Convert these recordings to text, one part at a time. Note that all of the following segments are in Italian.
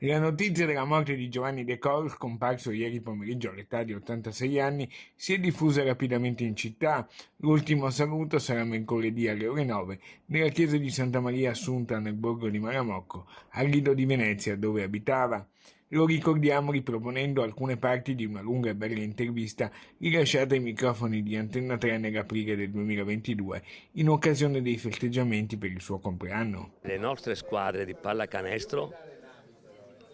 La notizia della morte di Giovanni De Col, scomparso ieri pomeriggio all'età di 86 anni, si è diffusa rapidamente in città. L'ultimo saluto sarà mercoledì alle ore 9 nella chiesa di Santa Maria Assunta nel borgo di Malamocco, al Lido di Venezia, dove abitava. Lo ricordiamo riproponendo alcune parti di una lunga e bella intervista rilasciata ai microfoni di Antenna 3 nell'aprile del 2022, in occasione dei festeggiamenti per il suo compleanno. Le nostre squadre di pallacanestro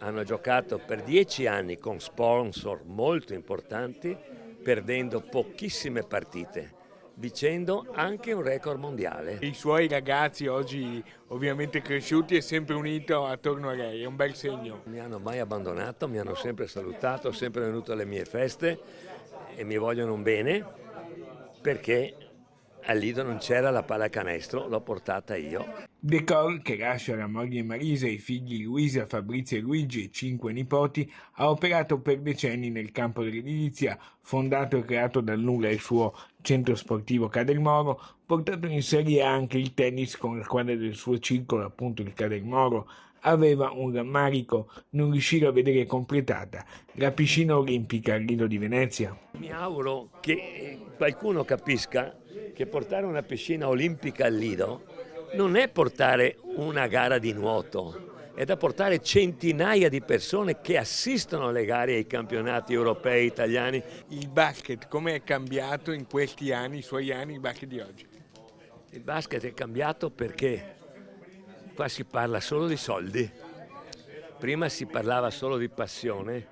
hanno giocato per 10 anni con sponsor molto importanti, perdendo pochissime partite, vincendo anche un record mondiale. I suoi ragazzi oggi ovviamente cresciuti e sempre unito attorno a lei, è un bel segno. Non mi hanno mai abbandonato, mi hanno sempre salutato, sempre venuto alle mie feste e mi vogliono un bene perché al Lido non c'era la pallacanestro, l'ho portata io. De Col, che lascia la moglie Marisa, i figli Luisa, Fabrizio e Luigi e 5 nipoti, ha operato per decenni nel campo dell'edilizia, fondato e creato dal nulla il suo centro sportivo Cadelmoro, portato in serie anche il tennis con la squadra del suo circolo, appunto il Cadelmoro. Aveva un rammarico, non riuscire a vedere completata la piscina olimpica al Lido di Venezia. Mi auguro che qualcuno capisca che portare una piscina olimpica al Lido non è portare una gara di nuoto, è da portare centinaia di persone che assistono alle gare ai campionati europei italiani. Il basket, come è cambiato in questi anni, i suoi anni, il basket di oggi? Il basket è cambiato perché qua si parla solo di soldi. Prima si parlava solo di passione,